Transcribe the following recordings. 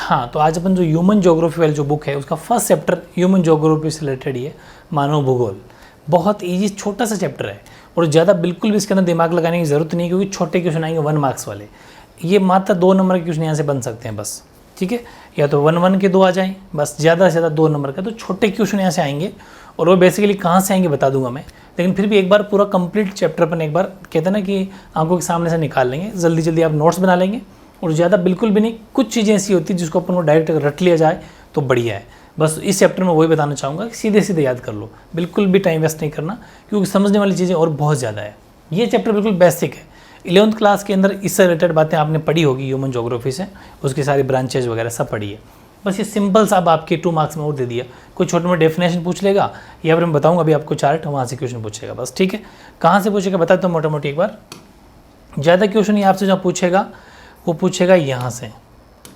हाँ, तो आज अपन जो ह्यूमन ज्योग्राफी वाली जो बुक है उसका फर्स्ट चैप्टर ह्यूमन ज्योग्राफी से रिलेटेड ही है, मानव भूगोल। बहुत ईजी छोटा सा चैप्टर है और ज़्यादा बिल्कुल भी इसके अंदर दिमाग लगाने की ज़रूरत नहीं है, क्योंकि छोटे क्वेश्चन आएंगे 1 मार्क्स वाले। ये मात्र 2 नंबर के क्वेश्चन यहाँ से बन सकते हैं बस, ठीक है। या तो 1 के 2 आ जाएँ बस, ज़्यादा से ज़्यादा 2 नंबर का। तो छोटे क्वेश्चन यहाँ से आएंगे और वो बेसिकली कहाँ से आएंगे बता दूंगा मैं, लेकिन फिर भी एक बार पूरा कंप्लीट चैप्टर अपन एक बार कहते हैं ना कि आंखों के सामने से निकाल लेंगे। जल्दी जल्दी आप नोट्स बना लेंगे और ज़्यादा बिल्कुल भी नहीं, कुछ चीज़ें ऐसी होती हैं जिसको अपन को डायरेक्ट रट लिया जाए तो बढ़िया है। बस इस चैप्टर में वही बताना चाहूँगा कि सीधे सीधे याद कर लो, बिल्कुल भी टाइम वेस्ट नहीं करना, क्योंकि समझने वाली चीज़ें और बहुत ज़्यादा है। ये चैप्टर बिल्कुल बेसिक है। 11th क्लास के अंदर इससे रिलेटेड बातें आपने पढ़ी होगी ह्यूमन ज्योग्राफी से, उसकी सारी ब्रांचेज वगैरह सब पढ़ी है। बस ये सिंपल सा अब आपके 2 मार्क्स में और दे दिया। कोई छोटे मोटे डेफिनेशन पूछ लेगा या फिर मैं बताऊँगा अभी आपको चार्ट, वहाँ से क्वेश्चन पूछेगा बस, ठीक है। कहाँ से पूछेगा बता दो मोटा मोटी एक बार। ज़्यादा क्वेश्चन ये आपसे जहाँ पूछेगा वो पूछेगा यहाँ से,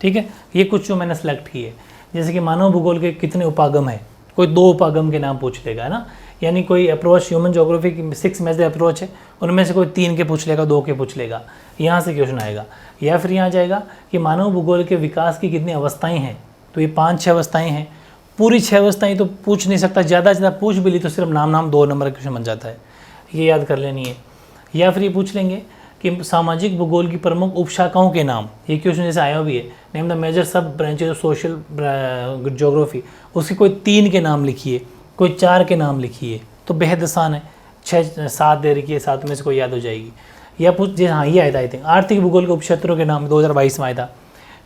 ठीक है। ये कुछ जो मैंने सेलेक्ट किए, जैसे कि मानव भूगोल के कितने उपागम है, कोई 2 उपागम के नाम पूछ लेगा, है ना। यानी कोई अप्रोच ह्यूमन ज्योग्राफी की 6 मेजर अप्रोच है, उनमें से कोई 3 के पूछ लेगा, 2 के पूछ लेगा, यहाँ से क्वेश्चन आएगा। या फिर यहाँ जाएगा कि मानव भूगोल के विकास की कितनी अवस्थाएँ हैं, तो ये 5-6 अवस्थाएँ हैं। पूरी 6 अवस्थाएँ तो पूछ नहीं सकता, ज़्यादा से ज़्यादा पूछ भी ली तो सिर्फ नाम 2 नंबर का क्वेश्चन बन जाता है, ये याद कर लेनी है। या फिर ये पूछ लेंगे कि सामाजिक भूगोल की प्रमुख उपशाखाओं के नाम, ये क्वेश्चन जैसे आया भी है, नेम द मेजर सब ब्रांचेज ऑफ सोशल ज्योग्राफी, उसकी कोई 3 के नाम लिखिए, कोई 4 के नाम लिखिए, तो बेहद आसान है। 6-7 दे रखिए, 7 में से कोई याद हो जाएगी। या पूछ जैसे हाँ ये आया था आई थिंक, आर्थिक भूगोल के उपक्षेत्रों के नाम 2022 में आया था,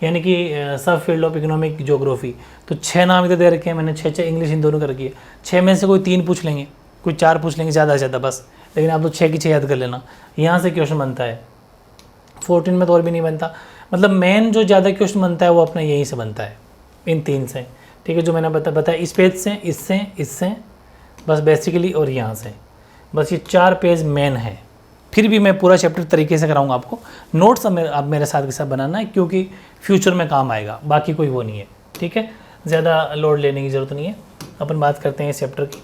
यानी कि सब फील्ड ऑफ इकोनॉमिक ज्योग्राफी, तो 6 नाम इधर दे रखे हैं मैंने, 6 इंग्लिश इन दोनों कर रखी है। 6 में से कोई 3 पूछ लेंगे, कोई 4 पूछ लेंगे ज़्यादा से ज़्यादा बस, लेकिन आप तो 6 की 6 याद कर लेना। यहाँ से क्वेश्चन बनता है, 14 में तो और भी नहीं बनता। मतलब मेन जो ज़्यादा क्वेश्चन बनता है वो अपना यहीं से बनता है, इन 3 से, ठीक है। जो मैंने बताया इस पेज से, इससे बस बेसिकली, और यहाँ से, बस ये 4 पेज मेन है। फिर भी मैं पूरा चैप्टर तरीके से कराऊंगा आपको। नोट्स आप मेरे साथ के साथ बनाना है, क्योंकि फ्यूचर में काम आएगा, बाकी कोई वो नहीं है, ठीक है। ज़्यादा लोड लेने की ज़रूरत नहीं है। अपन बात करते हैं इस चैप्टर की।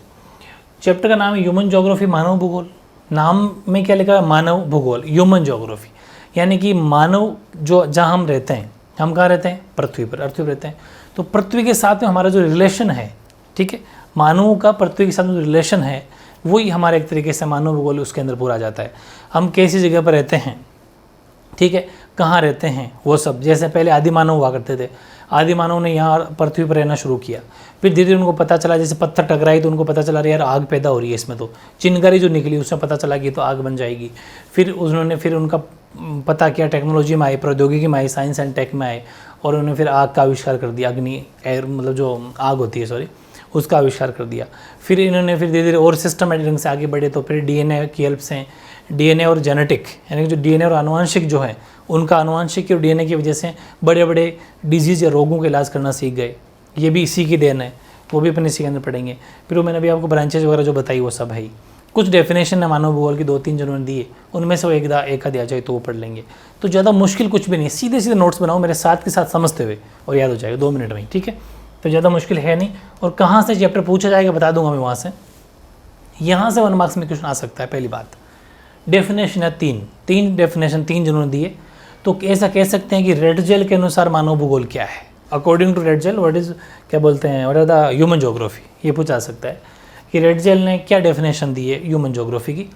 चैप्टर का नाम है ह्यूमन ज्योग्राफी, मानव भूगोल। नाम में क्या लिखा है, मानव भूगोल, ह्यूमन ज्योग्राफी, यानी कि मानव जो जहाँ हम रहते हैं, हम कहाँ रहते हैं, पृथ्वी पर, अर्थ पर रहते हैं। तो पृथ्वी के साथ में हमारा जो रिलेशन है, ठीक है, मानवों का पृथ्वी के साथ जो रिलेशन है वही हमारे एक तरीके से मानव भूगोल उसके अंदर पूरा आ जाता है। हम कैसी जगह पर रहते हैं, ठीक है, कहाँ रहते हैं, वो सब। जैसे पहले आदि मानव हुआ करते थे, आदि मानव ने यहाँ पृथ्वी पर रहना शुरू किया, फिर धीरे धीरे उनको पता चला, जैसे पत्थर टकराई तो उनको पता चला यार आग पैदा हो रही है इसमें, तो चिंगारी जो निकली उसमें पता चला कि तो आग बन जाएगी। फिर उन्होंने उनका पता किया, टेक्नोलॉजी में आए, प्रौद्योगिकी में आए, साइंस एंड टेक में आए, और उन्होंने फिर आग का आविष्कार कर दिया, अग्नि एयर मतलब जो आग होती है सॉरी, उसका आविष्कार कर दिया। फिर इन्होंने फिर धीरे धीरे और सिस्टमेटिक ढंग से आगे बढ़े, तो फिर डीएनए की हेल्प से, डीएनए और जेनेटिक, यानी कि जो डीएनए और आनुवंशिक जो है उनका आनुवंशिक और डीएनए की वजह से बड़े बड़े डिजीज़ या रोगों का इलाज करना सीख गए। ये भी इसी की देन है, वो भी अपने इसी के अंदर पढ़ेंगे। फिर वो मैंने अभी आपको ब्रांचेज वगैरह जो बताई वो सब है। कुछ डेफिनेशन है मानव भूगोल की 2-3 जिन्होंने दिए, उनमें से वो एक आध आ जाए तो वो पढ़ लेंगे। तो ज़्यादा मुश्किल कुछ भी नहीं, सीधे सीधे नोट्स बनाओ मेरे साथ के साथ समझते हुए और याद हो जाएगा 2 मिनट में, ठीक है। तो ज़्यादा मुश्किल है नहीं। और कहाँ से चैप्टर पूछा जाएगा बता दूंगा मैं, वहाँ से, यहाँ से 1 मार्क्स में क्वेश्चन आ सकता है। पहली बात, डेफिनेशन है 3 डेफिनेशन 3 जिन्होंने दिए, तो ऐसा कह सकते हैं कि रेड जेल के अनुसार मानव भूगोल क्या है, according to Ratzel what is, क्या बोलते हैं, what are the human geography, ये पूछा सकता है कि रेड जेल ने क्या डेफिनेशन दी है ह्यूमन ज्योग्राफी की।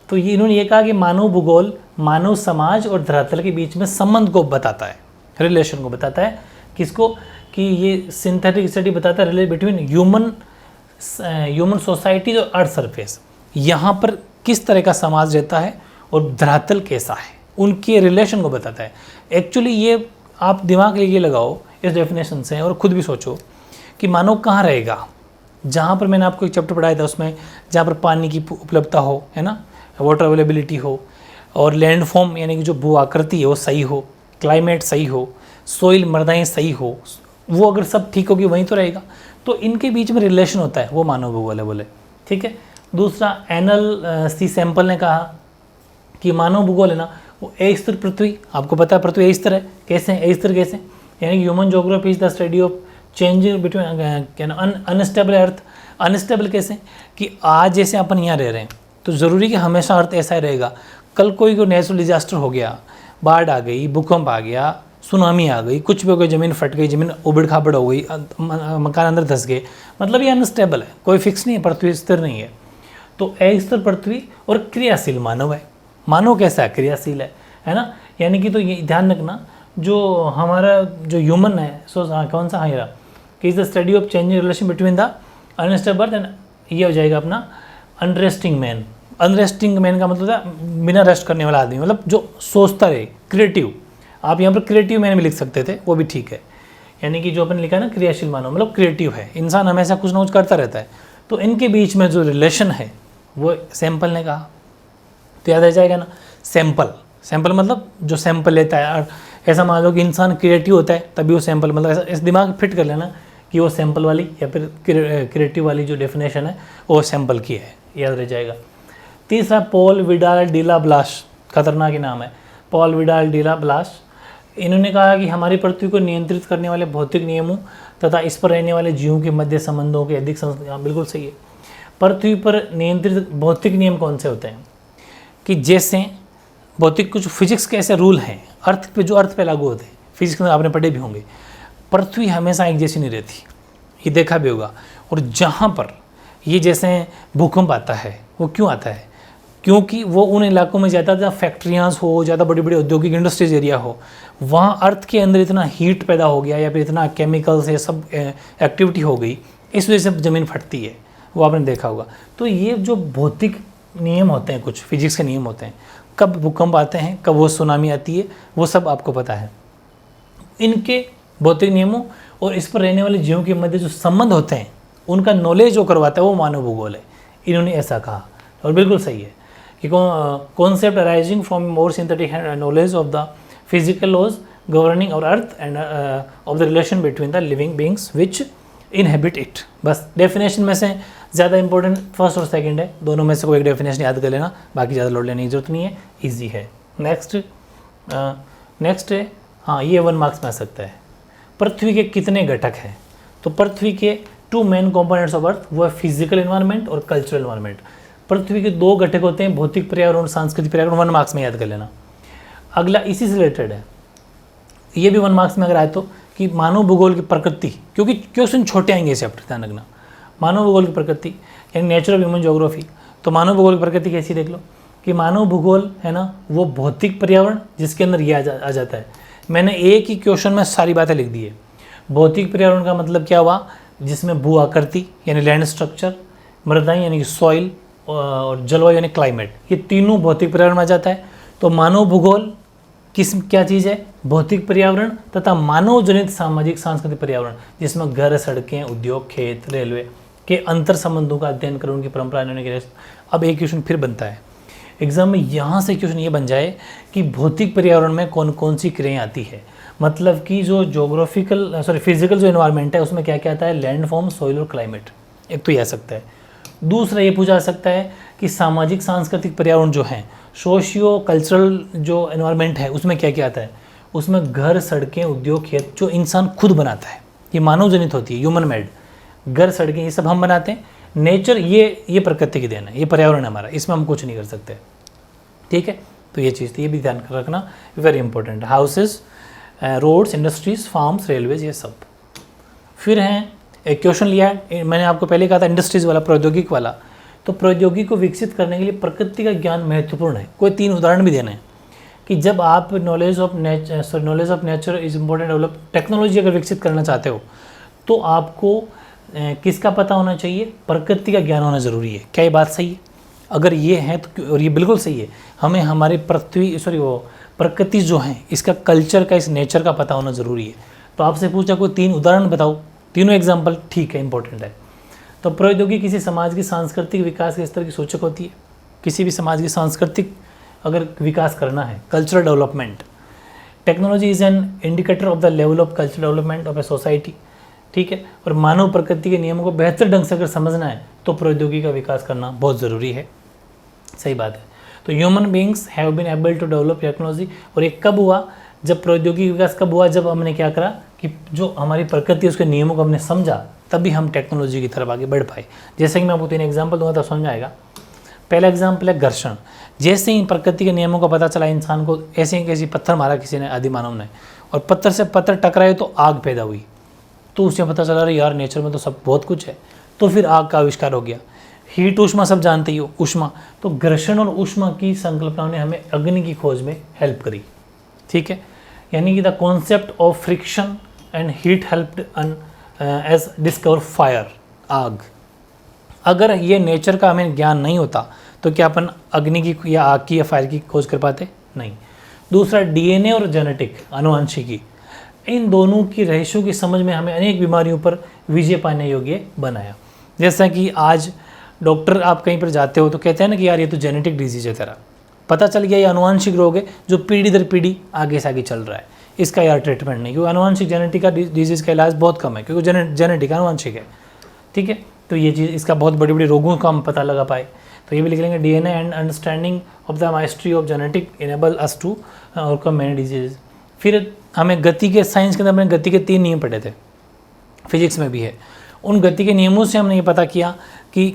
तो ये इन्होंने ये कहा कि मानव भूगोल मानव समाज और धरातल के बीच में संबंध को बताता है, रिलेशन को बताता है। किसको, कि ये सिंथेटिक स्टडी बताता है रिलेशन बिटवीन ह्यूमन सोसाइटी और अर्थ सरफेस, यहाँ पर किस तरह का समाज रहता है और धरातल कैसा है, उनके रिलेशन को बताता है। एक्चुअली ये आप दिमाग लिए लगाओ इस डेफिनेशन से और ख़ुद भी सोचो कि मानव कहाँ रहेगा, जहाँ पर मैंने आपको एक चैप्टर पढ़ाया था उसमें, जहाँ पर पानी की उपलब्धता हो, है ना, वाटर अवेलेबिलिटी हो, और लैंड फॉर्म यानी कि जो भू आकृति है वो सही हो, क्लाइमेट सही हो, सोइल मृदाएँ सही हो, वो अगर सब ठीक होगी वहीं तो रहेगा। तो इनके बीच में रिलेशन होता है, वो मानव भूगोल है बोले, ठीक है। दूसरा, एनल सी सैंपल ने कहा कि मानव भूगोल है ना वो ए स्तर पृथ्वी, आपको पता है पृथ्वी ए स्तर है, कैसे ए स्तर कैसे, यानी human geography is the study of changing between unstable earth. Unstable कैसे, कि आज जैसे अपन यहाँ रह रहे हैं तो ज़रूरी कि हमेशा अर्थ ऐसा ही रहेगा, कल कोई नेचुरल डिजास्टर हो गया, बाढ़ आ गई, भूकंप आ गया, सुनामी आ गई, कुछ भी हो गई, ज़मीन फट गई, ज़मीन उबड़ खाबड़ हो गई, मकान अंदर धंस गए, मतलब ये अनस्टेबल है, कोई फिक्स नहीं है, पृथ्वी स्थिर नहीं है। तो अस्थिर पृथ्वी और क्रियाशील मानव है। मानव कैसा है? क्रियाशील है ना। यानी कि तो ये ध्यान रखना, जो हमारा जो ह्यूमन है, सो कौन सा हायरा कि is the study of changing relation between the unstable birth and, ये हो जाएगा अपना अनरेस्टिंग मैन। अनरेस्टिंग मैन का मतलब है बिना रेस्ट करने वाला आदमी, मतलब जो सोचता रहे, क्रिएटिव। आप यहाँ पर क्रिएटिव मैन भी लिख सकते थे, वो भी ठीक है। यानी कि जो अपन लिखा है ना क्रियाशील मानव, मतलब क्रिएटिव है, इंसान हमेशा कुछ ना कुछ करता रहता है। तो इनके बीच में जो रिलेशन है वो सैंपल ने कहा, तो याद आ जाएगा ना। सैंपल मतलब जो सैंपल लेता है। और ऐसा मान लो कि इंसान क्रिएटिव होता है तभी वो सैंपल, मतलब ऐसा इस दिमाग फिट कर लेना कि वो सैंपल वाली या फिर क्रिएटिव वाली जो डेफिनेशन है वो सैंपल की है, याद रह जाएगा। तीसरा पॉल विडाल डिला ब्लास, खतरनाक ही नाम है, पॉल विडाल डिला ब्लास। इन्होंने कहा कि हमारी पृथ्वी को नियंत्रित करने वाले भौतिक नियमों तथा इस पर रहने वाले जीवों के मध्य संबंधों के अधिक बिल्कुल सही है। पृथ्वी पर नियंत्रित भौतिक नियम कौन से होते हैं? कि जैसे भौतिक कुछ फिजिक्स के ऐसे रूल हैं अर्थ पे, जो अर्थ पे लागू होते हैं, फिजिक्स में आपने पढ़े भी होंगे। पृथ्वी हमेशा एक जैसी नहीं रहती, ये देखा भी होगा। और जहाँ पर ये जैसे भूकंप आता है, वो क्यों आता है? क्योंकि वो उन इलाकों में ज़्यादा जहाँ फैक्ट्रियाँ हो, ज़्यादा बड़ी बड़ी औद्योगिक इंडस्ट्रीज एरिया हो, वहाँ अर्थ के अंदर इतना हीट पैदा हो गया या फिर इतना केमिकल्स या सब एक्टिविटी हो गई, इस वजह से ज़मीन फटती है, वो आपने देखा होगा। तो ये जो भौतिक नियम होते हैं, कुछ फिजिक्स के नियम होते हैं, कब भूकंप आते हैं, कब वो सुनामी आती है, वो सब आपको पता है। इनके भौतिक नियमों और इस पर रहने वाले जीवों के मध्य जो संबंध होते हैं, उनका नॉलेज जो करवाता है वो मानव भूगोल है। इन्होंने ऐसा कहा और बिल्कुल सही है कि concept arising from more synthetic knowledge of the physical laws governing और earth and of the relation between the living beings which inhabit it. बस डेफिनेशन में से ज़्यादा इंपॉर्टेंट फर्स्ट और सेकंड है, दोनों में से कोई एक डेफिनेशन याद कर लेना, बाकी ज़्यादा लोड लेने की जरूरत नहीं है, इजी है। नेक्स्ट है, हाँ ये 1 मार्क्स में आ सकता है। पृथ्वी के कितने घटक हैं? तो पृथ्वी के 2 मेन कंपोनेंट्स ऑफ अर्थ, वो है फिजिकल एनवायरनमेंट और कल्चरल एनवायरनमेंट। पृथ्वी के 2 घटक होते हैं, भौतिक पर्यावरण और सांस्कृतिक पर्यावरण। 1 मार्क्स में याद कर लेना। अगला इसी से रिलेटेड है, ये भी 1 मार्क्स में अगर आए तो, कि मानव भूगोल की प्रकृति, क्योंकि क्वेश्चन छोटे आएंगे इस चैप्टर, ध्यान रखना। मानव भूगोल की प्रकृति यानी नेचर ऑफ ह्यूमन ज्योग्राफी। तो मानव भूगोल की प्रकृति कैसी देख लो कि मानव भूगोल है ना, वो भौतिक पर्यावरण जिसके अंदर ये आ जाता है। मैंने एक ही क्वेश्चन में सारी बातें लिख दी है। भौतिक पर्यावरण का मतलब क्या हुआ? जिसमें भू आकृति यानी लैंड स्ट्रक्चर, मृदाएं यानी कि सॉइल, और जलवायु यानी क्लाइमेट, ये तीनों भौतिक पर्यावरण में आ जाता है। तो मानव भूगोल क्या चीज़ है? भौतिक पर्यावरण तथा मानव जनित सामाजिक सांस्कृतिक पर्यावरण, जिसमें घर, सड़कें, उद्योग, खेत, रेलवे के अंतर संबंधों का अध्ययन कर उनकी परंपरा के लिए। अब एक क्वेश्चन फिर बनता है एग्जाम में, यहाँ से क्वेश्चन ये बन जाए कि भौतिक पर्यावरण में कौन कौन सी क्रियाएं आती है। मतलब कि जो फिजिकल जो एनवायरनमेंट है उसमें क्या क्या आता है? लैंड फॉर्म, सॉइल और क्लाइमेट। एक तो ये आ सकता है। दूसरा ये पूछा जा सकता है कि सामाजिक सांस्कृतिक पर्यावरण जो है, सोशियो कल्चरल जो एनवायरनमेंट है, उसमें क्या क्या आता है? उसमें घर, सड़कें, उद्योग, खेत जो इंसान खुद बनाता है, ये मानव जनित होती है, ह्यूमन मेड। घर, सड़कें ये सब हम बनाते हैं। नेचर ये प्रकृति की देन है, ये पर्यावरण है हमारा, इसमें हम कुछ नहीं कर सकते। ठीक है, तो ये चीज़ ये भी ध्यान रखना, very important. Houses, roads, industries, farms, railways, ये सब। फिर हैं एक क्वेश्चन लिया है, मैंने आपको पहले कहा था इंडस्ट्रीज़ वाला, प्रौद्योगिक वाला। तो प्रौद्योगिकी को विकसित करने के लिए प्रकृति का ज्ञान महत्वपूर्ण है। कोई 3 उदाहरण भी देने हैं कि जब आप knowledge of nature is important develop, technology अगर विकसित करना चाहते हो तो आपको किसका पता होना चाहिए? प्रकृति का ज्ञान होना ज़रूरी है। क्या ये बात सही है? अगर ये है तो, और ये बिल्कुल सही है, हमें हमारी प्रकृति जो है इसका कल्चर का, इस नेचर का पता होना ज़रूरी है। तो आपसे पूछा कोई 3 उदाहरण बताओ, तीनों एग्जाम्पल ठीक है, इंपॉर्टेंट है। तो प्रौद्योगिकी किसी समाज की सांस्कृतिक विकास के स्तर की सूचक होती है। किसी भी समाज की सांस्कृतिक अगर विकास करना है, cultural development, technology is an indicator of the level of cultural development of a society. ठीक है, और मानव प्रकृति के नियमों को बेहतर ढंग से अगर समझना है तो प्रौद्योगिकी का विकास करना बहुत ज़रूरी है। सही बात है। तो human beings have been able to develop technology, और ये कब हुआ? जब प्रौद्योगिकी विकास कब हुआ? जब हमने क्या करा कि जो हमारी प्रकृति है उसके नियमों को हमने समझा, तभी हम टेक्नोलॉजी की तरफ आगे बढ़ पाए। जैसे कि मैं आपको 3 एग्जाम्पल दूंगा तो समझ आएगा। पहला एग्जाम्पल है घर्षण। जैसे ही प्रकृति के नियमों का पता चला इंसान को, ऐसे ही कैसी पत्थर मारा किसी ने, आदि मानव ने, और पत्थर से पत्थर टकराए तो आग पैदा हुई। तो उसे पता चला अरे यार नेचर में तो सब बहुत कुछ है, तो फिर आग का आविष्कार हो गया। हीट ऊष्मा सब जानते ही हो, ऊष्मा, तो घर्षण और ऊष्मा की संकल्पनाओं ने हमें अग्नि की खोज में हेल्प करी। ठीक है, यानी कि the concept of friction and heat helped us discover fire, आग। अगर ये नेचर का हमें ज्ञान नहीं होता तो क्या अपन अग्नि की या आग की या फायर की खोज कर पाते? नहीं। दूसरा, डीएनए और जेनेटिक, आनुवंशिकी, इन दोनों की रहस्यों की समझ में हमें अनेक बीमारियों पर विजय पाने योग्य बनाया। जैसा कि आज डॉक्टर, आप कहीं पर जाते हो तो कहते हैं ना कि यार ये तो जेनेटिक डिजीज है तेरा, पता चल गया ये आनुवंशिक रोग है जो पीढ़ी दर पीढ़ी आगे से आगे चल रहा है, इसका यार ट्रीटमेंट नहीं, क्योंकि आनुवंशिक जेनेटिक का डिजीज़ का इलाज बहुत कम है, क्योंकि जेनेटिक आनुवंशिक है। ठीक है, तो ये चीज़, इसका बहुत बड़ी बड़ी रोगों का हम पता लगा पाए। तो ये भी लिख लेंगे, DNA and understanding of the mystery of genetic enable us to overcome many disease. फिर हमें गति के, साइंस के अंदर हमने गति के 3 नियम पढ़े थे, फिजिक्स में भी है। उन गति के नियमों से हमने ये पता किया कि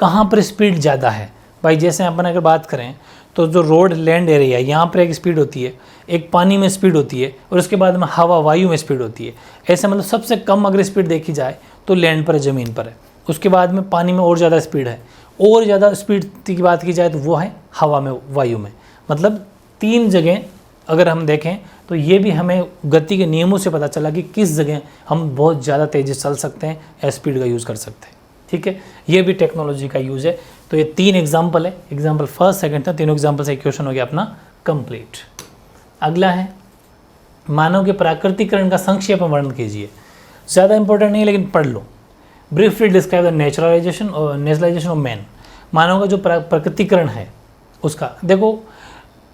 कहाँ पर स्पीड ज़्यादा है। भाई जैसे अपन अगर बात करें तो जो रोड लैंड एरिया है, यहाँ पर एक स्पीड होती है, एक पानी में स्पीड होती है, और उसके बाद में हवा वायु में स्पीड होती है। ऐसे मतलब सबसे कम अगर स्पीड देखी जाए तो लैंड पर है, ज़मीन पर है। उसके बाद में पानी में और ज़्यादा स्पीड है, और ज़्यादा स्पीड की बात की जाए तो वो है हवा में, वायु में। मतलब 3 जगह अगर हम देखें तो ये भी हमें गति के नियमों से पता चला कि किस जगह हम बहुत ज़्यादा तेज़ी से चल सकते हैं या स्पीड का यूज़ कर सकते हैं। ठीक है, ये भी टेक्नोलॉजी का यूज़ है। तो ये 3 एग्जाम्पल है, एग्जाम्पल फर्स्ट सेकंड था, तीनों एग्जाम्पल से क्वेश्चन हो गया अपना कंप्लीट। अगला है, मानव के प्राकृतिकरण का संक्षेप में वर्णन कीजिए। ज़्यादा इंपॉर्टेंट नहीं है लेकिन पढ़ लो। Briefly describe the naturalization of man. मानव का जो प्रकृतिकरण है उसका, देखो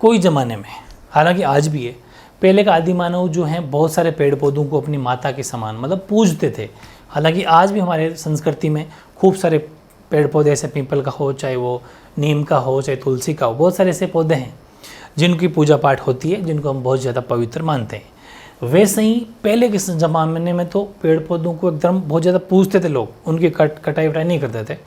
कोई ज़माने में, हालांकि आज भी है, पहले का आदि मानव जो हैं बहुत सारे पेड़ पौधों को अपनी माता के समान मतलब पूजते थे। हालांकि आज भी हमारे संस्कृति में खूब सारे पेड़ पौधे, ऐसे पीपल का हो, चाहे वो नीम का हो, चाहे तुलसी का हो, बहुत सारे ऐसे पौधे हैं जिनकी पूजा पाठ होती है, जिनको हम बहुत ज़्यादा पवित्र मानते हैं। वैसे ही पहले के ज़माने में तो पेड़ पौधों को एकदम बहुत ज़्यादा पूजते थे लोग, उनकी कटाई वटाई नहीं करते थे।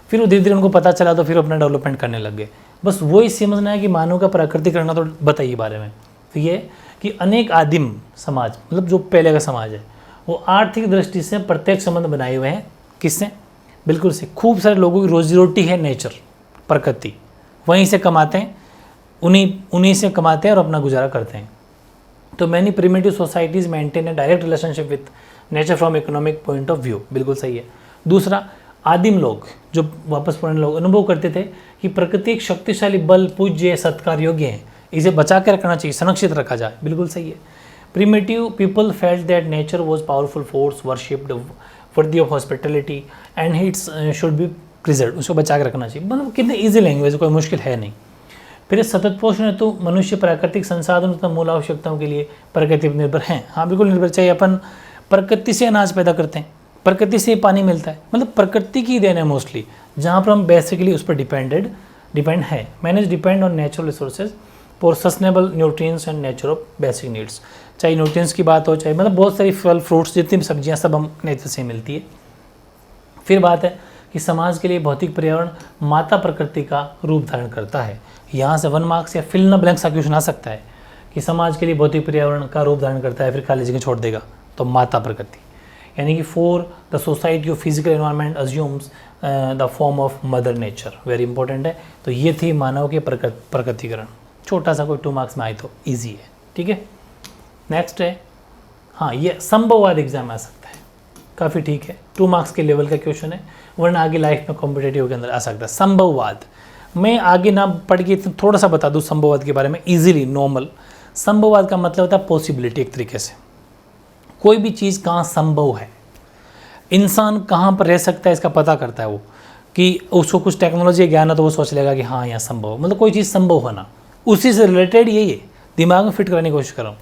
फिर वो धीरे धीरे उनको पता चला तो फिर अपना डेवलपमेंट करने लग गए। बस वही समझना है कि मानव का प्राकृतिकरण, तो बताइए बारे में। तो ये कि अनेक आदिम समाज, मतलब जो पहले का समाज है, वो आर्थिक दृष्टि से प्रत्यक्ष संबंध बनाए हुए हैं। किससे? बिल्कुल से। खूब सारे लोगों की रोजी रोटी है नेचर, प्रकृति, वहीं से कमाते हैं, उन्हीं से कमाते हैं और अपना गुजारा करते हैं। तो many primitive societies maintain A direct relationship with nature from economic point of view. बिल्कुल सही है। दूसरा, आदिम लोग, जो वापस पुराने लोग, अनुभव करते थे कि प्रकृति एक शक्तिशाली बल, पूज्य, सत्कार योग्य है, इसे बचा के रखना चाहिए, संरक्षित रखा जाए। बिल्कुल सही है। Primitive people felt that nature was powerful force, worshipped, worthy of hospitality and hits should be preserve. उसको बचा के रखना चाहिए। मतलब कितनी ईजी लैंग्वेज, कोई मुश्किल है नहीं। फिर सतत पोषण है तो मनुष्य प्राकृतिक संसाधन तथा मूल आवश्यकताओं के लिए प्रकृति पर निर्भर हैं। हाँ बिल्कुल निर्भर चाहिए। अपन प्रकृति से अनाज पैदा करते हैं, प्रकृति से पानी मिलता है, मतलब प्रकृति की देन है मोस्टली, जहाँ पर हम बेसिकली उस पर डिपेंड है। Manage depend on natural resources for sustainable nutrients and nature of basic needs. चाहे न्यूट्रिएंट्स की बात हो, चाहे मतलब बहुत सारी फल फ्रूट्स, जितनी भी सब्जियाँ, सब हम नेचर से मिलती है। फिर बात है कि समाज के लिए भौतिक पर्यावरण माता प्रकृति का रूप धारण करता है। यहाँ से 1 मार्क्स या फिल इन ब्लैंक्स का क्वेश्चन आ सकता है कि समाज के लिए भौतिक पर्यावरण का रूप धारण करता है, फिर खाली जगह छोड़ देगा तो माता प्रकृति, यानी कि for the society of physical environment assumes the form of mother nature. Very important है। तो ये थी मानव के प्रकृतिकरण। छोटा सा कोई 2 मार्क्स में आए तो ईजी है। ठीक है, नेक्स्ट है, हाँ ये संभववाद एग्जाम आ सकता है, काफ़ी ठीक है, 2 मार्क्स के लेवल का क्वेश्चन है, वरना आगे लाइफ में कॉम्पिटेटिव के अंदर आ सकता है। संभववाद मैं आगे ना पढ़ के थोड़ा सा बता दूँ संभववाद के बारे में इजीली, नॉर्मल। संभववाद का मतलब होता है पॉसिबिलिटी। एक तरीके से कोई भी चीज़ कहाँ संभव है, इंसान कहाँ पर रह सकता है इसका पता करता है वो, कि उसको कुछ टेक्नोलॉजी ज्ञान है तो वो सोच लेगा कि हाँ यहाँ संभव, मतलब कोई चीज़ संभव होना, उसी से रिलेटेड यही है, दिमाग में फिट करने की कोशिश कर रहा हूँ।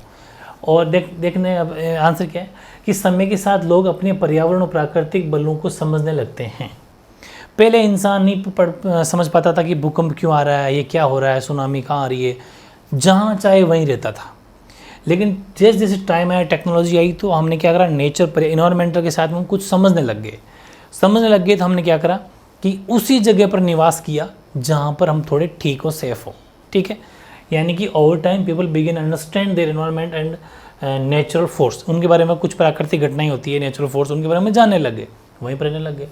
और देखने अब आंसर क्या है कि समय के साथ लोग अपने पर्यावरण और प्राकृतिक बलों को समझने लगते हैं। पहले इंसान नहीं समझ पाता था कि भूकंप क्यों आ रहा है, ये क्या हो रहा है, सुनामी कहाँ आ रही है, जहाँ चाहे वहीं रहता था। लेकिन जैसे जैसे टाइम आया, टेक्नोलॉजी आई, तो हमने क्या करा, नेचर पर इन्वायरमेंटल के साथ में हम कुछ समझने लग गए तो हमने क्या करा कि उसी जगह पर निवास किया जहाँ पर हम थोड़े ठीक हो, सेफ हो। ठीक है, यानी कि over time people begin understand their environment and natural force, उनके बारे में कुछ प्राकृतिक घटनाएं होती है, नेचुरल फोर्स, उनके बारे में जानने लग गए, वहीं पर रहने लग गए।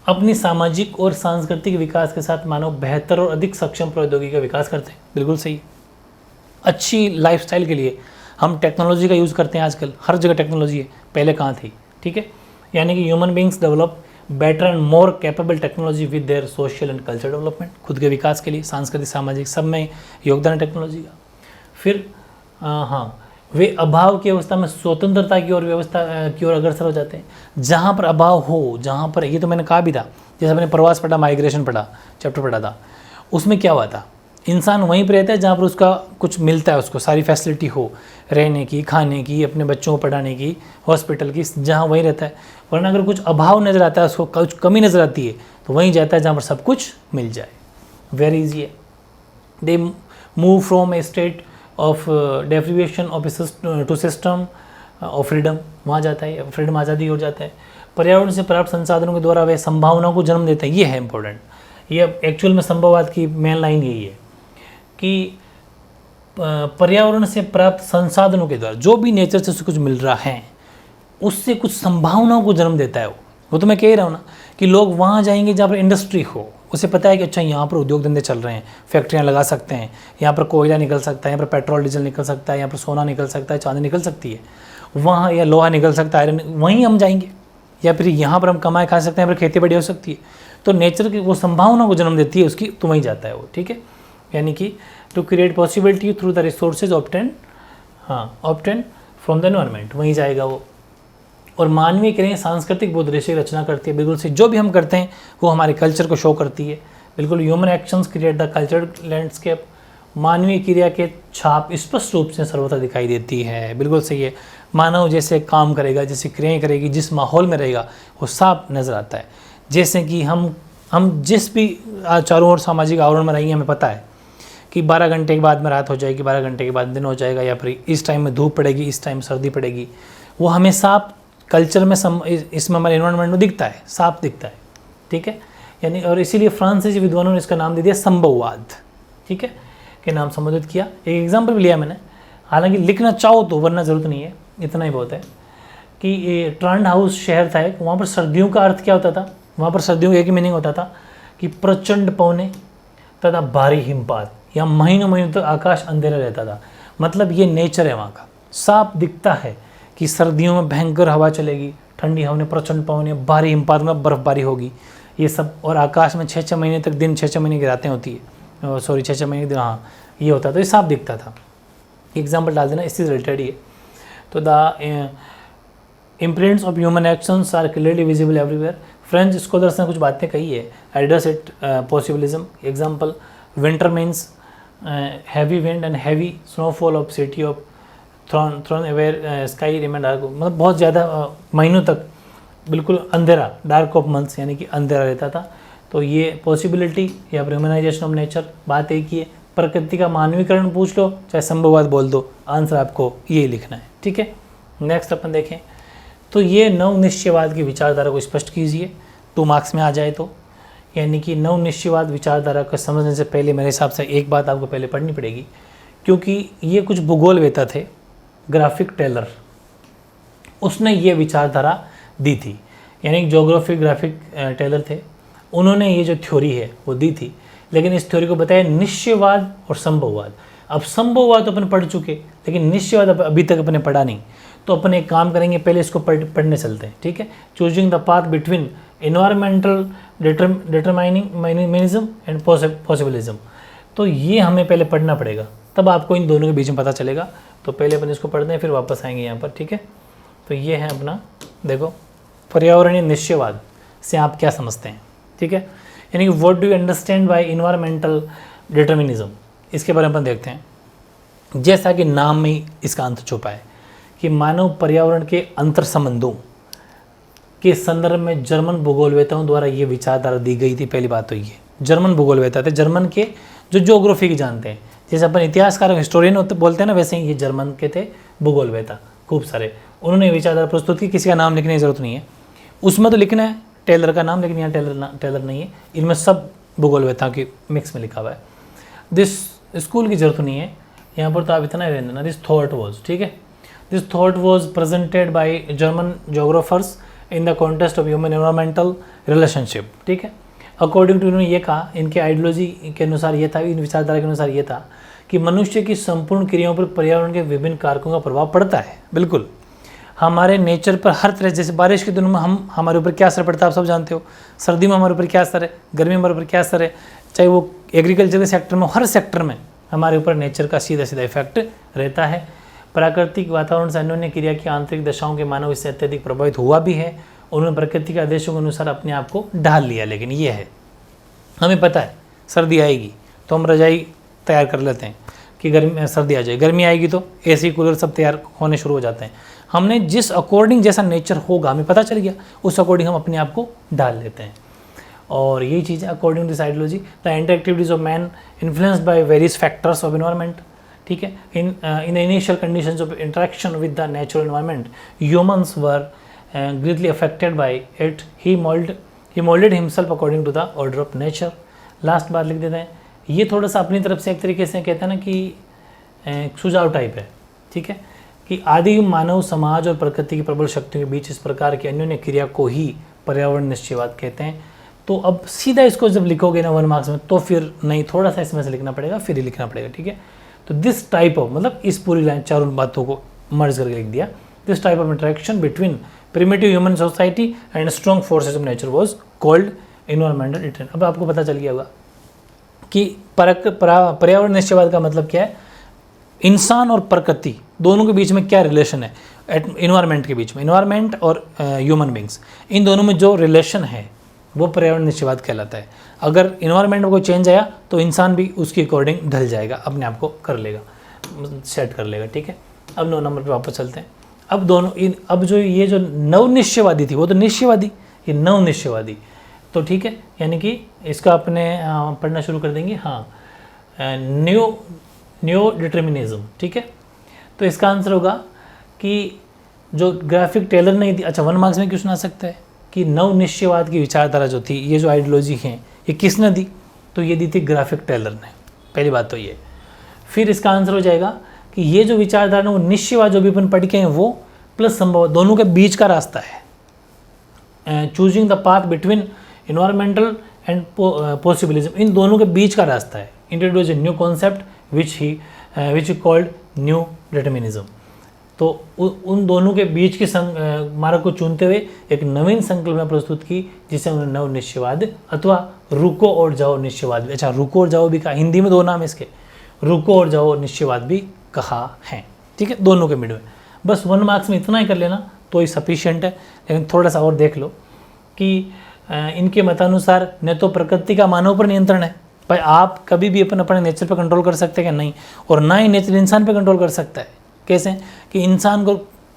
अपनी सामाजिक और सांस्कृतिक विकास के साथ मानव बेहतर और अधिक सक्षम प्रौद्योगिकी का विकास करते हैं। बिल्कुल सही। अच्छी लाइफस्टाइल के लिए हम टेक्नोलॉजी का यूज़ करते हैं आजकल, हर जगह टेक्नोलॉजी है, पहले कहाँ थी, ठीक है। यानी कि human beings develop better and more capable technology with their social and culture development, खुद के विकास के लिए सांस्कृतिक सामाजिक सब में योगदान है टेक्नोलॉजी का। फिर हाँ, वे अभाव की अवस्था में स्वतंत्रता की ओर व्यवस्था की ओर अग्रसर हो जाते हैं। जहाँ पर अभाव हो, जहाँ पर, ये तो मैंने कहा भी था, जैसे मैंने प्रवास पढ़ा, माइग्रेशन पढ़ा, चैप्टर पढ़ा था, उसमें क्या हुआ था, इंसान वहीं पर रहता है जहाँ पर उसका कुछ मिलता है, उसको सारी फैसिलिटी हो, रहने की, खाने की, अपने बच्चों को पढ़ाने की, हॉस्पिटल की, जहाँ वहीं रहता है। वरना अगर कुछ अभाव नज़र आता है, उसको कुछ कमी नज़र आती है, तो वहीं जाता है जहाँ पर सब कुछ मिल जाए। वेरी ईजी है। They move from a state of deprivation of to system of freedom, वहाँ जाता है, फ्रीडम आज़ादी हो जाता है। पर्यावरण से प्राप्त संसाधनों के द्वारा वे संभावनाओं को जन्म देते हैं। ये है इंपॉर्टेंट, ये एक्चुअल में संभववाद की मेन लाइन यही है कि पर्यावरण से प्राप्त संसाधनों के द्वारा जो भी नेचर से कुछ मिल रहा है, उससे कुछ संभावनाओं को जन्म देता है। वो तो मैं कह रहा हूँ ना कि लोग वहाँ जाएंगे जहाँ पर इंडस्ट्री हो, उसे पता है कि अच्छा यहाँ पर उद्योग धंधे चल रहे हैं, फैक्ट्रियाँ लगा सकते हैं, यहाँ पर कोयला निकल सकता है, यहाँ पर पेट्रोल डीजल निकल सकता है, यहाँ पर सोना निकल सकता है, चांदी निकल सकती है, वहाँ या लोहा निकल सकता है, आयरन, वहीं हम जाएंगे। या फिर यहाँ पर हम कमाए खा सकते हैं, यहाँ पर खेती बाड़ी हो सकती है। तो नेचर की वो संभावना को जन्म देती है उसकी, तो वहीं जाता है वो, ठीक है। यानी कि to create possibility through the resources obtain from the environment, वहीं जाएगा वो। और मानवीय क्रियाएं सांस्कृतिक बोधदृश्य की रचना करती है। बिल्कुल से जो भी हम करते हैं वो हमारे कल्चर को शो करती है। बिल्कुल, human actions create the culture landscape, मानवीय क्रिया के छाप स्पष्ट रूप से सर्वथा दिखाई देती है। बिल्कुल सही है। मानव जैसे काम करेगा, जैसे क्रियाएं करेगी, जिस माहौल में रहेगा, वो साफ नज़र आता है। जैसे कि हम जिस भी चारों ओर सामाजिक आवरण में रहेंगे, हमें पता है कि 12 घंटे के बाद में रात हो जाएगी, 12 घंटे के बाद दिन हो जाएगा, या फिर इस टाइम में धूप पड़ेगी, इस टाइम सर्दी पड़ेगी। वो हमें साफ कल्चर में इसमें हमारे एनवायरनमेंट में दिखता है, साफ दिखता है, ठीक है। यानी और इसीलिए फ्रांसीसी विद्वानों ने इसका नाम दे दिया संभववाद, ठीक है, के नाम संबोधित किया। एक एग्जाम्पल भी लिया मैंने, हालांकि लिखना चाहो तो, वरना ज़रूरत नहीं है, इतना ही बहुत है कि ये ट्रांड हाउस शहर था एक, वहाँ पर सर्दियों का अर्थ क्या होता था, वहाँ पर सर्दियों का एक ही मीनिंग होता था कि प्रचंड पवने तथा भारी हिमपात, या महीनों महीनों तक आकाश अंधेरा रहता था। मतलब ये नेचर है वहाँ का, साफ दिखता है कि सर्दियों में भयंकर हवा चलेगी, ठंडी हवा में प्रचंड पवने, भारी हिमपात में बर्फबारी होगी, ये सब। और आकाश में 6-6 महीने तक दिन, 6-6 महीने की रातें होती है, सॉरी 6-6 महीने के दिन, हाँ ये होता है। तो ये साफ दिखता था। एग्जाम्पल डाल देना, इससे रिलेटेड ही है। तो the imprints of human actions are clearly visible everywhere. French scholars ने कुछ बातें कही है, address it possibilism. Example, winter means heavy wind and heavy snowfall of city of throne aware sky remain dark, मतलब बहुत ज़्यादा महीनों तक बिल्कुल अंधेरा, डार्क ऑफ मंथ्स, यानी कि अंधेरा रहता था। तो ये पॉसिबिलिटी या ह्यूमनाइजेशन ऑफ नेचर, बात एक ही है। प्रकृति का मानवीकरण पूछ लो, चाहे संभववाद बोल दो, आंसर आपको ये लिखना है, ठीक है। नेक्स्ट अपन देखें तो ये नव निश्चयवाद की विचारधारा को स्पष्ट कीजिए, 2 मार्क्स में आ जाए तो। यानी कि नव निश्चयवाद विचारधारा को समझने से पहले मेरे हिसाब से एक बात आपको पहले पढ़नी पड़ेगी, क्योंकि ये कुछ भूगोलवेता थे, ग्राफिक टेलर, उसने ये विचारधारा दी थी। यानी ज्योग्राफी ग्राफिक टेलर थे, उन्होंने ये जो थ्योरी है वो दी थी। लेकिन इस थ्योरी को बताया निश्चयवाद और संभववाद। अब संभववाद तो अपन पढ़ चुके, लेकिन निश्चयवाद अभी तक अपने पढ़ा नहीं। तो अपन एक काम करेंगे, पहले इसको पढ़ने चलते हैं, ठीक है। Choosing the path between environmental determinism and possibilism, तो ये हमें पहले पढ़ना पड़ेगा, तब आपको इन दोनों के बीच में पता चलेगा। तो पहले अपन इसको पढ़ते हैं, फिर वापस आएंगे यहाँ पर, ठीक है। तो ये है अपना, देखो, पर्यावरणीय निश्चयवाद से आप क्या समझते हैं, ठीक है। यानी कि what do you understand by environmental determinism, इसके बारे में अपन देखते हैं। जैसा कि नाम में ही इसका अंत छुपा है कि मानव पर्यावरण के अंतर संबंधों के संदर्भ में जर्मन भूगोलवेताओं द्वारा ये विचारधारा दी गई थी। पहली बात तो ये जर्मन भूगोलवेता थे, जर्मन के जो ज्योग्राफी की जानते हैं, जैसे अपन इतिहासकार हिस्टोरियन होते बोलते हैं ना, वैसे ही ये जर्मन के थे भूगोलवेता, खूब सारे। उन्होंने विचारधारा प्रस्तुत की, किसी का नाम लिखने की जरूरत नहीं है, उसमें तो लिखना है टेलर का नाम, लेकिन यहाँ टेलर नहीं है, इनमें सब भूगोलवेताओं की मिक्स में लिखा हुआ है। दिस स्कूल की जरूरत नहीं है यहाँ पर, तो आप इतना ही रहना, दिस थॉट वॉज, ठीक है। This thought was presented by German geographers in the context of human environmental relationship. ठीक है, अकॉर्डिंग टू इन्होंने ये कहा, इनके आइडियोलॉजी के अनुसार ये था, इन विचारधारा के अनुसार ये था कि मनुष्य की संपूर्ण क्रियाओं पर पर्यावरण के विभिन्न कारकों का प्रभाव पड़ता है। बिल्कुल, हमारे नेचर पर हर तरह, जैसे बारिश के दिनों में हमारे ऊपर क्या असर पड़ता है आप सब जानते हो, सर्दी में हमारे ऊपर क्या असर है, गर्मी में हमारे ऊपर क्या असर है, चाहे वो एग्रीकल्चर के सेक्टर में, हर सेक्टर में हमारे ऊपर नेचर का सीधा सीधा इफेक्ट रहता है। प्राकृतिक वातावरण से अन्योन्य क्रिया की आंतरिक दशाओं के मानव इससे अत्यधिक प्रभावित हुआ भी है। उन्होंने प्रकृति के आदेशों के अनुसार अपने आप को ढाल लिया। लेकिन ये है, हमें पता है सर्दी आएगी तो हम रजाई तैयार कर लेते हैं कि गर्मी सर्दी आ जाए, गर्मी आएगी तो एसी कूलर सब तैयार होने शुरू हो जाते हैं। हमने जिस अकॉर्डिंग जैसा नेचर होगा हमें पता चल गया, उस अकॉर्डिंग हम अपने आप को डाल लेते हैं। और यही चीज़ है according to this ideology, the anti activities of man influenced by various factors of environment. ठीक है, in the initial conditions of interaction with the natural environment humans were greatly affected by it. He moulded himself according to the order of nature. Last बार लिख देते हैं, ये थोड़ा सा अपनी तरफ से एक तरीके से कहते हैं ना कि सुझाव टाइप है। ठीक है, कि आदि मानव समाज और प्रकृति की प्रबल शक्तियों के बीच इस प्रकार की अन्योन्य क्रिया को ही पर्यावरण निश्चयवाद कहते हैं। तो अब सीधा इसको जब लिखोगे ना 1 मार्क्स में, तो फिर नहीं, थोड़ा सा इसमें से लिखना पड़ेगा, फिर ही लिखना पड़ेगा। ठीक है, तो दिस टाइप ऑफ, मतलब इस पूरी लाइन चारों बातों को मर्ज करके लिख दिया। This type of interaction between primitive human society and strong forces of nature was called environmental deterrent. अब आपको पता चल गया होगा कि पर्यावरण निश्चयवाद का मतलब क्या है, इंसान और प्रकृति दोनों के बीच में क्या रिलेशन है, इन्वायरमेंट के बीच में, इन्वायरमेंट और ह्यूमन बींग्स, इन दोनों में जो रिलेशन है वो पर्यावरण निश्चयवाद कहलाता है। अगर इन्वायरमेंट में कोई चेंज आया तो इंसान भी उसके अकॉर्डिंग ढल जाएगा, अपने आप को कर लेगा, सेट कर लेगा। ठीक है, अब 9 नंबर पे वापस चलते हैं। अब जो ये जो नवनिश्चयवादी थी वो तो निश्चयवादी, ये नवनिश्चयवादी, तो ठीक है, यानी कि इसका अपने पढ़ना शुरू कर देंगे। हाँ, न्यू डिटर्मिनिज्म। ठीक है, तो इसका आंसर होगा कि जो ग्राफिक टेलर ने दी, अच्छा 1 मार्क्स में क्वेश्चन आ सकता है कि नवनिश्चयवाद की विचारधारा जो थी, ये जो आइडियोलॉजी है, ये किसने दी, तो ये दी थी ग्राफिक टेलर ने। पहली बात तो ये। फिर इसका आंसर हो जाएगा कि ये जो विचारधारा वो निश्चयवाद जो भी अपन पढ़ के हैं वो प्लस संभव, दोनों के बीच का रास्ता है। Choosing the path between environmental and possibilism, इन दोनों के बीच का रास्ता है। Introduce a new concept which called new determinism. तो उन दोनों के बीच के मार्ग को चुनते हुए एक नवीन संकल्पना प्रस्तुत की, जिसे उन्होंने नव निश्चयवाद अथवा रुको और जाओ निश्चयवाद भी, अच्छा रुको और जाओ भी कहा, हिंदी में 2 नाम इसके, रुको और जाओ निश्चयवाद भी कहा है। ठीक है, दोनों के मिड में। बस 1 मार्क्स में इतना ही कर लेना तो ही सफिशिएंट है। लेकिन थोड़ा सा और देख लो कि इनके मतानुसार न तो प्रकृति का मानव पर नियंत्रण है, भाई आप कभी भी अपने नेचर पर कंट्रोल कर सकते हैं क्या, नहीं, और ना ही नेचर इंसान पर कंट्रोल कर सकता है। कैसे कि इंसान को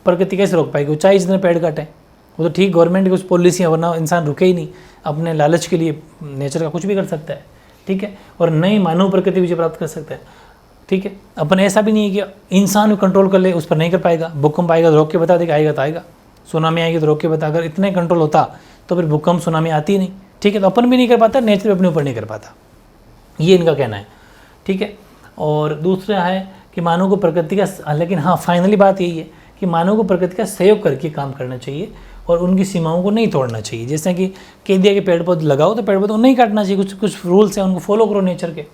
प्रकृति कैसे रोक पाएगी, वो चाहे जितने पेड़ काटें, वो तो ठीक गवर्नमेंट की कुछ पॉलिसी है, वरना इंसान रुके ही नहीं, अपने लालच के लिए नेचर का कुछ भी कर सकता है। ठीक है, और नई मानव प्रकृति विजय प्राप्त कर सकता है। ठीक है, अपन ऐसा भी नहीं है कि इंसान को कंट्रोल कर ले, उस पर नहीं कर पाएगा। भूकंप आएगा तो रोक के बता देगा, आएगा तो आएगा, सुनामी आएगी तो रोक के बता, अगर इतने कंट्रोल होता तो फिर भूकंप सुनामी आती ही नहीं। ठीक है, तो अपन भी नहीं कर पाता, नेचर भी अपने ऊपर नहीं कर पाता, ये इनका कहना है। ठीक है, और दूसरा है कि मानव को प्रकृति का, लेकिन हाँ फाइनली बात यही है कि मानव को प्रकृति का सहयोग करके काम करना चाहिए और उनकी सीमाओं को नहीं तोड़ना चाहिए। जैसे कि कह दिया कि पेड़ पौधे लगाओ तो पेड़ पौधे नहीं काटना चाहिए, कुछ रूल्स हैं उनको फॉलो करो नेचर के।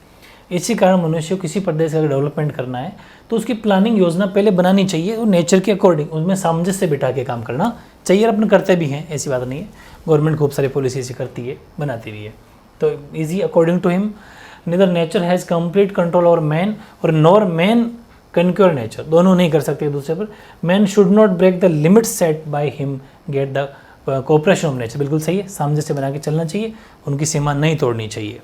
इसी कारण मनुष्य को किसी प्रदेश का डेवलपमेंट करना है तो उसकी प्लानिंग योजना पहले बनानी चाहिए और नेचर के अकॉर्डिंग उसमें सामंजस्य बिठा के काम करना चाहिए। और अपन करते भी हैं, ऐसी बात नहीं है, गवर्नमेंट खूब सारी पॉलिसी ऐसी करती है, बनाती भी है। तो easy according to him neither nature has complete control over man और nor man conquer nature, दोनों नहीं कर सकते एक दूसरे पर। man should not break the limits set by him, get the cooperation of nature, बिल्कुल सही है, सामंजस्य बना के चलना चाहिए, उनकी सीमा नहीं तोड़नी चाहिए।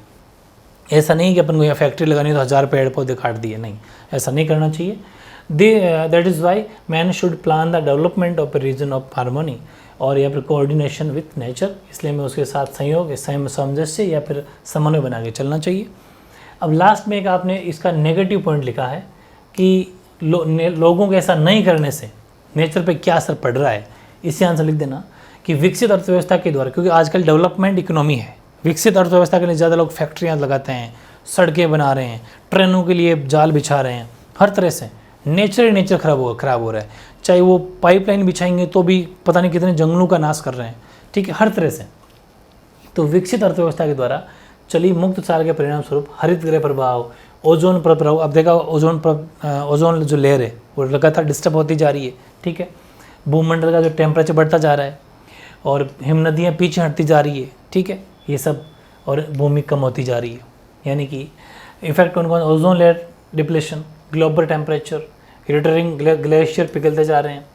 ऐसा नहीं कि अपन को यहाँ फैक्ट्री लगानी तो 1000 पेड़ पौधे काट दिए, नहीं, ऐसा नहीं करना चाहिए। That is why man should plan the development of a region of harmony और या फिर कोऑर्डिनेशन विथ नेचर, इसलिए हमें उसके साथ सहयोग, सामंजस्य या फिर समन्वय बना के चलना चाहिए। अब लास्ट में एक आपने इसका नेगेटिव पॉइंट लिखा है कि लोगों के ऐसा नहीं करने से नेचर पे क्या असर पड़ रहा है। इससे आंसर लिख देना कि विकसित अर्थव्यवस्था के द्वारा, क्योंकि आजकल डेवलपमेंट इकोनॉमी है, विकसित अर्थव्यवस्था के लिए ज़्यादा लोग फैक्ट्रियाँ लगाते हैं, सड़कें बना रहे हैं, ट्रेनों के लिए जाल बिछा रहे हैं, हर तरह से नेचर खराब हो रहा है। चाहे वो पाइपलाइन बिछाएंगे तो भी पता नहीं कितने जंगलों का नाश कर रहे हैं, ठीक है, हर तरह से। तो विकसित अर्थव्यवस्था के द्वारा चली मुक्त चाल के परिणाम स्वरूप हरित गृह प्रभाव, ओजोन प्रभाव, अब देखा ओजोन जो लेयर है वो लगातार डिस्टर्ब होती जा रही है, ठीक है, भूमंडल का जो टेम्परेचर बढ़ता जा रहा है और हिम नदियाँ पीछे हटती जा रही है, ठीक है, ये सब, और भूमि कम होती जा रही है, यानी कि इफेक्ट कौन कौन, ozone layer depletion, global temperature, retreating glacier पिघलते जा रहे हैं,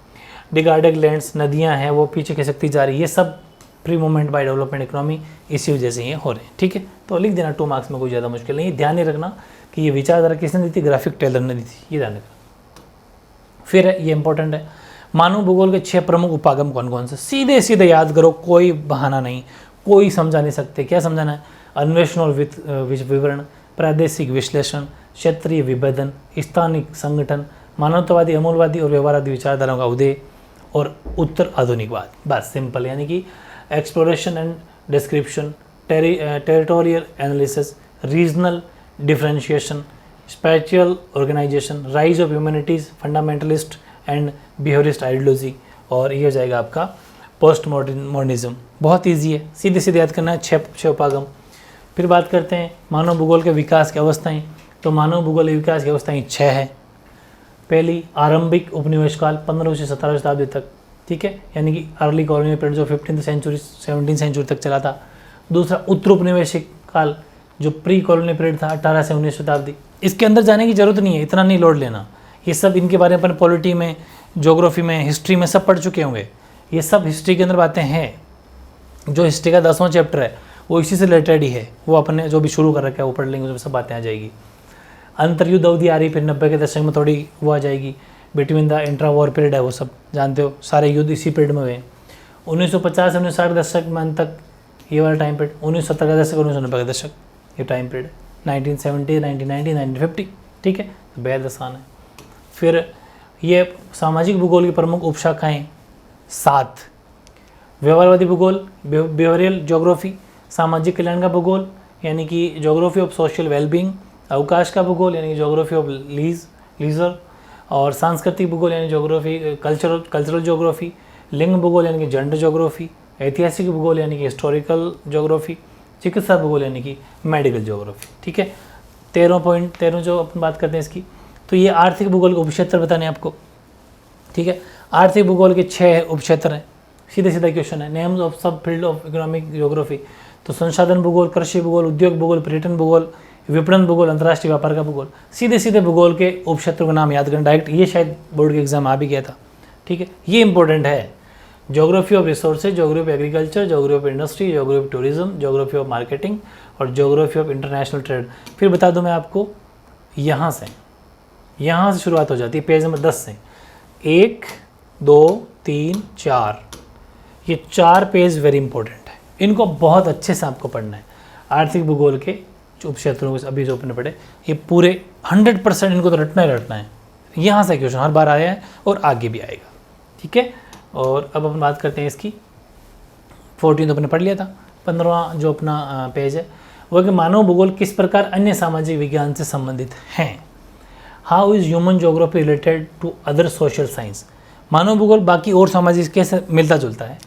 डिगार्डेड लैंड्स, नदियाँ हैं वो पीछे खिसकती जा रही है, ये सब pre movement by development economy इसी वजह से ये हो रहे हैं, ठीक है। तो लिख देना 2 मार्क्स में, कोई ज़्यादा मुश्किल नहीं है। ध्यान नहीं रखना कि ये विचारधारा किसने दी थी, ग्राफिक टेलर ने दी थी, ये ध्यान रखना। फिर ये इंपॉर्टेंट है, मानव भूगोल के 6 प्रमुख उपागम कौन कौन से, सीधे सीधे याद करो, कोई बहाना नहीं, कोई समझा नहीं सकते। क्या समझाना है, अन्वेषण और विवरण, प्रादेशिक विश्लेषण, क्षेत्रीय विभेदन, स्थानिक संगठन, मानवतावादी, अमूलवादी और व्यवहारवादी विचारधाराओं का उदय और उत्तर आधुनिकवाद। बस सिंपल, यानी कि exploration and description, territorial analysis, regional differentiation, spatial organisation, rise of humanities, fundamentalist and behaviourist ideology, और ये हो जाएगा आपका पोस्ट मॉडर्निज्म। बहुत ईजी है, सीधे सीधे याद करना है, 6 उपागम। फिर बात करते हैं मानव भूगोल के विकास की अवस्थाएं। तो मानव भूगोल के विकास की अवस्थाएं 6 है। पहली, आरंभिक उपनिवेश काल 15वीं से 17वीं शताब्दी तक, ठीक है, यानी कि अर्ली कॉलोनियल पीरियड जो 15th सेंचुरी 17th सेंचुरी तक चला था। दूसरा, उत्तर उपनिवेशिक काल जो प्री कॉलोनियल पीरियड था 18 से 19वीं शताब्दी। इसके अंदर जाने की जरूरत नहीं है, इतना नहीं लोड लेना, ये सब इनके बारे में अपन पॉलिटी में, ज्योग्राफी में, हिस्ट्री में सब पढ़ चुके होंगे, ये सब हिस्ट्री के अंदर बातें हैं। जो हिस्ट्री का 10वां चैप्टर है वो इसी से रिलेटेड ही है, वो अपने जो भी शुरू कर रखा है वो पढ़ लेंगे, उसमें सब बातें आ जाएगी। अंतर्युद्ध अवधि आ रही, फिर 90 के दशक में थोड़ी वो आ जाएगी, between the intra war period है, वो सब जानते हो, सारे युद्ध इसी पीरियड में हुए। 1950 से 1960 के दशक में अंत तक ये वाला टाइम पीरियड, 1970 का दशक, 1990 का दशक, ये टाइम पीरियड, 1970, 1990, 1950, ठीक है, तो बेहद आसान है। फिर ये सामाजिक भूगोल की प्रमुख उपशाखाएँ 7, व्यवहारवादी भूगोल, बिहेवियरल ज्योग्राफी, सामाजिक कल्याण का भूगोल यानी कि ज्योग्राफी ऑफ सोशल वेलबींग, अवकाश का भूगोल यानी कि ज्योग्राफी ऑफ लीजर, और सांस्कृतिक भूगोल यानी ज्योग्राफी कल्चरल ज्योग्राफी, लिंग भूगोल यानी कि जेंडर ज्योग्राफी, ऐतिहासिक भूगोल यानी कि हिस्टोरिकल ज्योग्राफी, चिकित्सा भूगोल यानी कि मेडिकल ज्योग्राफी, ठीक है। 13 जो अपन बात करते हैं इसकी, तो ये आर्थिक भूगोल के उपक्षेत्र बताने आपको, ठीक है। आर्थिक भूगोल के 6 उपक्षेत्र हैं, सीधे सीधा क्वेश्चन है। नेम्स ऑफ सब फील्ड ऑफ इकोनॉमिक ज्योग्राफी, तो संसाधन भूगोल, कृषि भूगोल, उद्योग भूगोल, पर्यटन भूगोल, विपणन भूगोल, अंतर्राष्ट्रीय व्यापार का भूगोल। सीधे सीधे भूगोल के उपक्षेत्रों का नाम याद करना डायरेक्ट, ये शायद बोर्ड के एग्जाम आ भी गया था, ठीक है, ये इंपॉर्टेंट है। Geography of resources, geography of agriculture, geography of industry, geography of tourism, geography of marketing और ज्योग्राफी ऑफ इंटरनेशनल ट्रेड। फिर बता दूं मैं आपको, यहाँ से शुरुआत हो जाती है पेज नंबर 10 से, 1 2 3 4, ये 4 पेज वेरी इंपॉर्टेंट है, इनको बहुत अच्छे से आपको पढ़ना है। आर्थिक भूगोल के जो उपक्षेत्रों को अभी जो अपने पढ़े, ये पूरे 100% इनको तो रटना ही रटना है। यहाँ से क्वेश्चन हर बार आया है और आगे भी आएगा, ठीक है। और अब अपन बात करते हैं इसकी, 14 तो अपने पढ़ लिया था। 15वां जो अपना पेज है वो कि मानव भूगोल किस प्रकार अन्य सामाजिक विज्ञान से संबंधित हैं। How is human geography related to other social science. मानव भूगोल बाकी और सामाजिक कैसे मिलता जुलता है।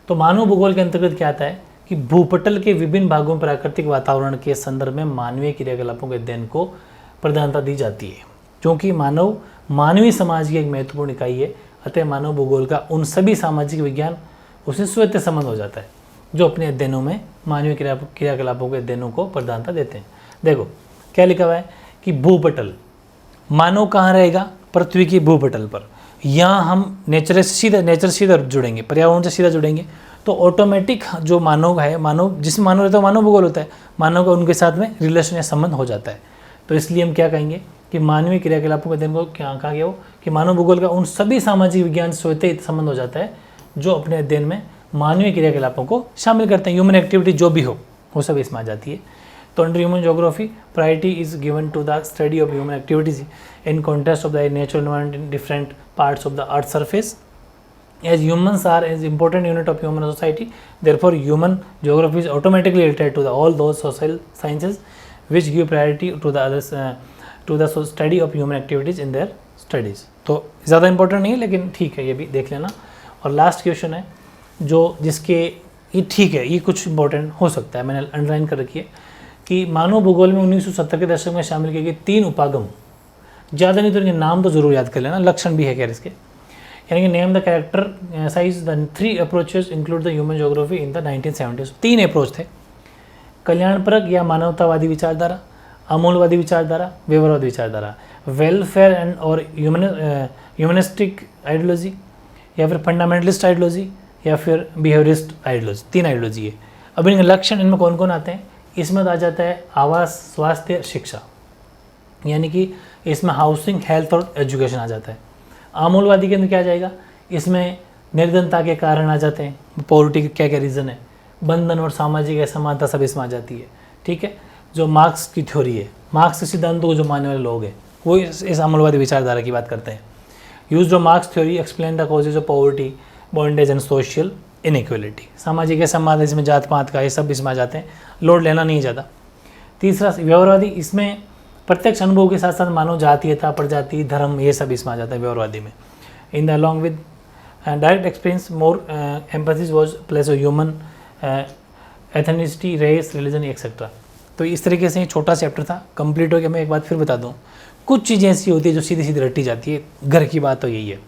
तो मानव भूगोल के अंतर्गत क्या आता है कि भूपटल के विभिन्न भागों में प्राकृतिक वातावरण के संदर्भ में मानवीय क्रियाकलापों के अध्ययन को प्रधानता दी जाती है। क्योंकि मानवीय समाज की एक महत्वपूर्ण इकाई है, अतः मानव भूगोल का उन सभी सामाजिक विज्ञान उससे स्वतः संबंध हो जाता है जो अपने अध्ययनों में मानवीय क्रियाकलापों के अध्ययनों को प्रधानता देते हैं। देखो क्या लिखा हुआ है कि भूपटल, मानव कहाँ रहेगा, पृथ्वी की भूपटल पर। यहाँ हम नेचर से सीधा जुड़ेंगे, पर्यावरण से सीधा जुड़ेंगे, तो ऑटोमेटिक जो मानव है, जिसमें मानव रहता है मानव भूगोल होता है, मानव का उनके साथ में रिलेशन या संबंध हो जाता है। तो इसलिए हम क्या कहेंगे कि मानवीय क्रियाकलापों के अध्ययन को क्या कहा गया हो कि मानव भूगोल का उन सभी सामाजिक विज्ञान से स्वतः संबंध हो जाता है जो अपने अध्ययन में मानवीय क्रियाकलापों को शामिल करते हैं। ह्यूमन एक्टिविटी जो भी हो वो सब इसमें आ जाती है। तो under human geography priority is given to the study of human activities in context of the natural environment in different parts of the earth surface. As humans are an important unit of human society, therefore human geography is automatically related to all those social sciences which give priority to the others to the study of human activities in their studies. तो ज़्यादा important नहीं है, लेकिन ठीक है, ये भी देख लेना। और लास्ट क्वेश्चन है जो जिसके ये ठीक है, ये कुछ इंपॉर्टेंट हो सकता है, मैंने अंडरलाइन कर रखी है कि मानव भूगोल में 1970 के दशक में शामिल किए गए 3 उपागम, ज़्यादा नहीं तो इनके नाम तो जरूर याद कर लेना, लक्षण भी है खैर इसके, यानी कि name the character size the 3 approaches include the human geography in the 1970s। 3 approach थे, कल्याणपरक या मानवतावादी विचारधारा, अमूलवादी विचारधारा, व्यवहारवादी विचारधारा, वेलफेयर एंड और ह्यूमनिस्टिक आइडियोलॉजी, या फिर फंडामेंटलिस्ट आइडियोलॉजी, या फिर बिहेवियरिस्ट आइडियोलॉजी। 3 आइडियोलॉजी है। अब इनके लक्षण इनमें कौन कौन आते हैं? इसमें आ जाता है आवास, स्वास्थ्य, शिक्षा, यानी कि इसमें हाउसिंग, हेल्थ और एजुकेशन आ जाता है। आमूलवादी के अंदर क्या आ जाएगा? इसमें निर्धनता के कारण आ जाते हैं, पॉवर्टी के क्या क्या रीज़न है, बंधन और सामाजिक असमानता सब इसमें आ जाती है। ठीक है, जो मार्क्स की थ्योरी है, मार्क्स के सिद्धांतों को जो मानने वाले लोग हैं वो इस आमूलवादी विचारधारा की बात करते हैं। Use of marks theory explain the causes of poverty, bondage and social inequality. सामाजिक असमानता, इसमें जात पात का ये सब इसमें आ जाते हैं, लोड लेना नहीं ज़्यादा। तीसरा व्यवहारवादी, इसमें प्रत्यक्ष अनुभव के साथ साथ मानव जातीयता, प्रजाति, धर्म ये सब इसमें आ जाता है व्यवहारवादी में। In the along with direct experience more emphasis was place of human ethnicity, race, religion etcetera. तो इस तरीके से ये छोटा चैप्टर था, कंप्लीट हो गया। मैं एक बात फिर बता दूं, कुछ चीज़ें ऐसी होती है जो सीधी सीधी रटी जाती है, घर की बात तो यही है।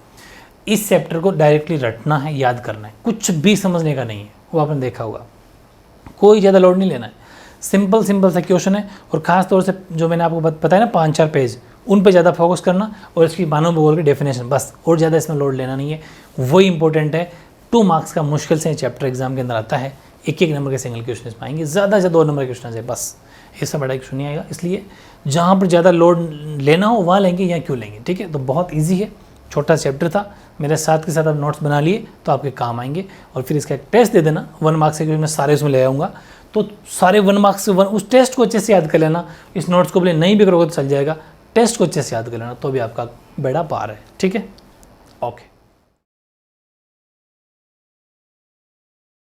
इस चैप्टर को डायरेक्टली रटना है, याद करना है, कुछ भी समझने का नहीं है, वो आपने देखा होगा, कोई ज़्यादा लोड नहीं लेना है। सिंपल सा क्वेश्चन है, और ख़ास तौर से जो मैंने आपको बताया ना 5-4 पेज, उन पे ज़्यादा फोकस करना, और इसकी मानव भूगोल की डेफिनेशन, बस, और ज़्यादा इसमें लोड लेना नहीं है। वही इंपॉर्टेंट है। 2 मार्क्स का मुश्किल से चैप्टर एग्जाम के अंदर आता है, 1-1 नंबर के सिंगल क्वेश्चन इसमें आएंगे, ज़्यादा से 2 नंबर के क्वेश्चन है, बस, इससे बड़ा क्वेश्चन नहीं आएगा। इसलिए जहाँ पर ज़्यादा लोड लेना हो वहाँ लेंगे, या क्यों लेंगे। ठीक है, तो बहुत ईजी है, छोटा चैप्टर था, मेरे साथ के साथ आप नोट्स बना लिए तो आपके काम आएंगे। और फिर इसका एक टेस्ट दे देना 1 मार्क्स से, क्योंकि मैं सारे उसमें ले आऊँगा, तो सारे 1 मार्क्स से उस टेस्ट को अच्छे से याद कर लेना। इस नोट्स को भी नहीं भी करोगे तो चल जाएगा, टेस्ट को अच्छे से याद कर लेना, तो भी आपका बेड़ा पार है। ठीक है, ओके।